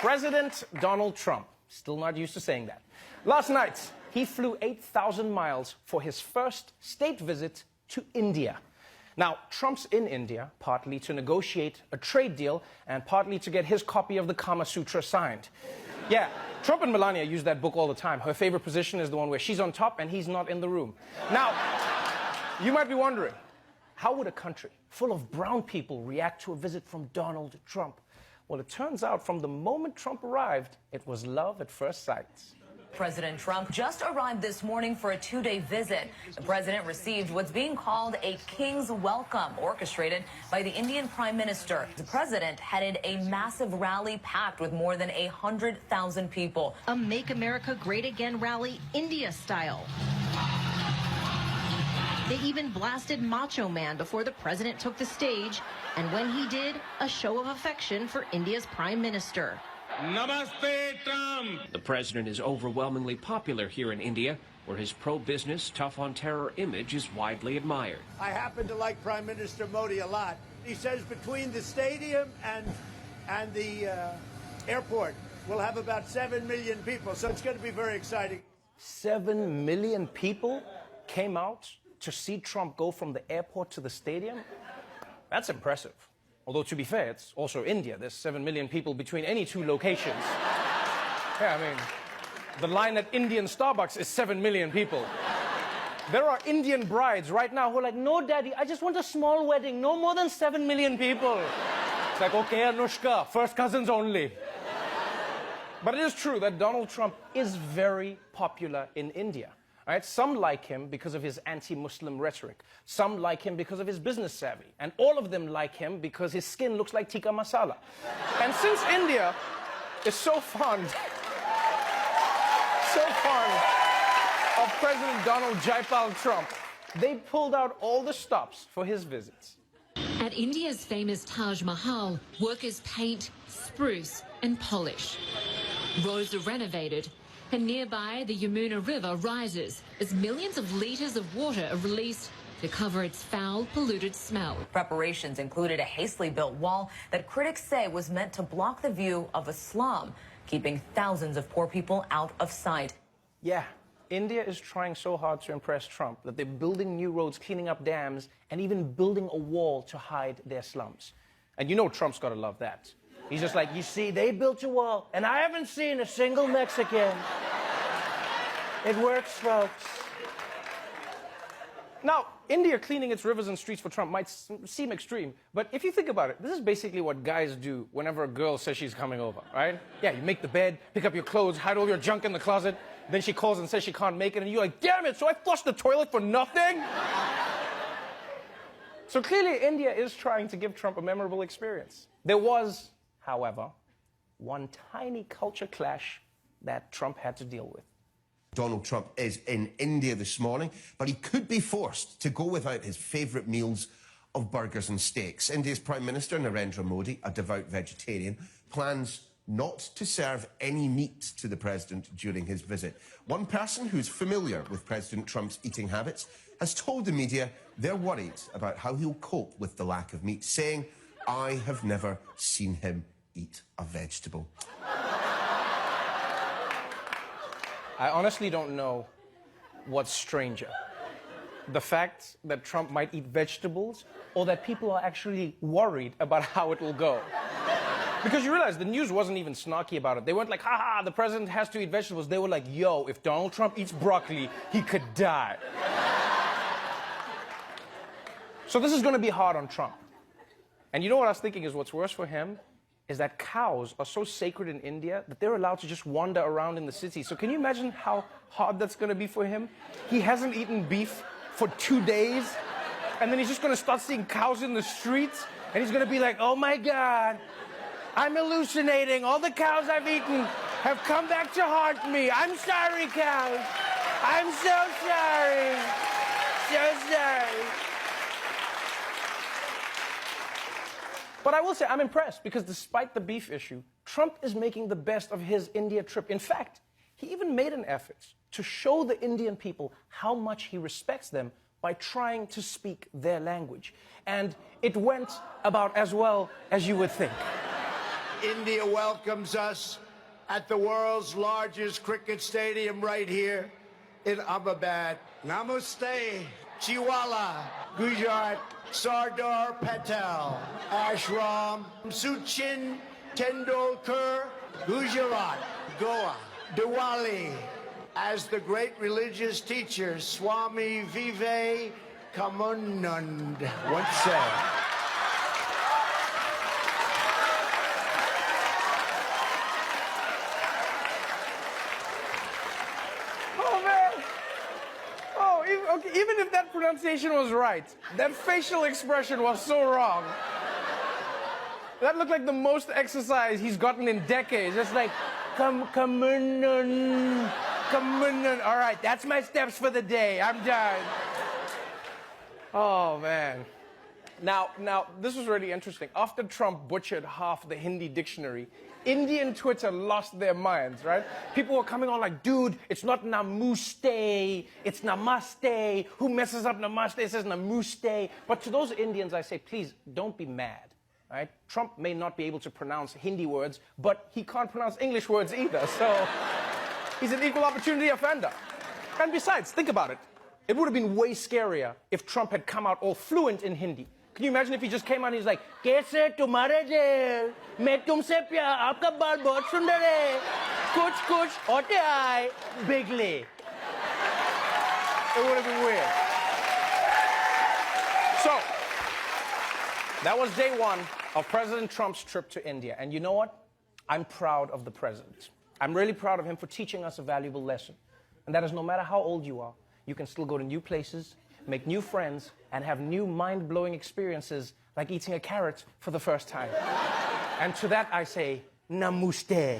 President Donald Trump, still not used to saying that. Last night, he flew 8,000 miles for his first state visit to India. Now, Trump's in India, partly to negotiate a trade deal and partly to get his copy of the Kama Sutra signed. Yeah, Trump and Melania use that book all the time. Her favorite position is the one where she's on top and he's not in the room. Now, you might be wondering, how would a country full of brown people react to a visit from Donald Trump? Well, it turns out from the moment Trump arrived, it was love at first sight. President Trump just arrived this morning for a two-day visit. The president received what's being called a king's welcome, orchestrated by the Indian Prime Minister. The president headed a massive rally packed with more than 100,000 people. A Make America Great Again rally, India style. They even blasted Macho Man before the president took the stage. And when he did, a show of affection for India's Prime Minister. Namaste, Trump! The president is overwhelmingly popular here in India, where his pro-business, tough-on-terror image is widely admired. I happen to like Prime Minister Modi a lot. He says between the stadium and the airport, we'll have about 7 million people, so it's going to be very exciting. 7 million people came out to see Trump go from the airport to the stadium? That's impressive. Although, to be fair, it's also India. There's 7 million people between any two locations. Yeah, I mean, the line at Indian Starbucks is 7 million people. There are Indian brides right now who are like, no, daddy, I just want a small wedding, no more than 7 million people. It's like, okay, Anushka, first cousins only. But it is true that Donald Trump is very popular in India. Right? Some like him because of his anti-Muslim rhetoric. Some like him because of his business savvy. And all of them like him because his skin looks like tikka masala. And since India is so fond of President Donald Jaipal Trump, they pulled out all the stops for his visits. At India's famous Taj Mahal, workers paint, spruce and polish. Roads are renovated. And nearby, the Yamuna River rises as millions of litres of water are released to cover its foul, polluted smell. Preparations included a hastily built wall that critics say was meant to block the view of a slum, keeping thousands of poor people out of sight. Yeah, India is trying so hard to impress Trump that they're building new roads, cleaning up dams, and even building a wall to hide their slums. And you know Trump's got to love that. He's just like, you see, they built a wall, and I haven't seen a single Mexican. It works, folks. Now, India cleaning its rivers and streets for Trump might seem extreme, but if you think about it, this is basically what guys do whenever a girl says she's coming over, right? Yeah, you make the bed, pick up your clothes, hide all your junk in the closet, then she calls and says she can't make it, and you're like, damn it, so I flushed the toilet for nothing? So clearly, India is trying to give Trump a memorable experience. There was, however, one tiny culture clash that Trump had to deal with. Donald Trump is in India this morning, but he could be forced to go without his favourite meals of burgers and steaks. India's Prime Minister, Narendra Modi, a devout vegetarian, plans not to serve any meat to the president during his visit. One person who's familiar with President Trump's eating habits has told the media they're worried about how he'll cope with the lack of meat, saying, "I have never seen him eat a vegetable." I honestly don't know what's stranger. The fact that Trump might eat vegetables, or that people are actually worried about how it will go. Because you realize the news wasn't even snarky about it. They weren't like, haha, the president has to eat vegetables. They were like, yo, if Donald Trump eats broccoli, he could die. So this is going to be hard on Trump. And you know what I was thinking is what's worse for him is that cows are so sacred in India that they're allowed to just wander around in the city. So can you imagine how hard that's going to be for him? He hasn't eaten beef for 2 days, and then he's just going to start seeing cows in the streets, and he's going to be like, oh my God, I'm hallucinating. All the cows I've eaten have come back to haunt me. I'm sorry, cows. I'm so sorry. So sorry. But I will say I'm impressed because despite the beef issue, Trump is making the best of his India trip. In fact, he even made an effort to show the Indian people how much he respects them by trying to speak their language. And it went about as well as you would think. India welcomes us at the world's largest cricket stadium right here in Ahmedabad. Namaste, Chiwala, Gujarat, Sardar Patel, Ashram, Sachin Tendulkar, Gujarat, Goa, Diwali, as the great religious teacher Swami Vivekanand once said. Oh, man. Oh, even if that pronunciation was right, that facial expression was so wrong. That looked like the most exercise he's gotten in decades. It's like, come on. All right, that's my steps for the day. I'm done. Oh, man. Now, this was really interesting. After Trump butchered half the Hindi dictionary, Indian Twitter lost their minds, right? People were coming on like, dude, it's not namaste, it's namaste. Who messes up namaste? It says namaste. But to those Indians, I say, please, don't be mad, right? Trump may not be able to pronounce Hindi words, but he can't pronounce English words either, so he's an equal opportunity offender. And besides, think about it. It would have been way scarier if Trump had come out all fluent in Hindi. Can you imagine if he just came out and he's like, "Kaise tumhare jail? Main tumse pyar, aapka baal bahut sundar hai. Kuch hote aaye, bigly." It would have been weird. So, that was day one of President Trump's trip to India. And you know what? I'm proud of the president. I'm really proud of him for teaching us a valuable lesson. And that is no matter how old you are, you can still go to new places, make new friends, and have new mind-blowing experiences like eating a carrot for the first time. And to that I say, namaste.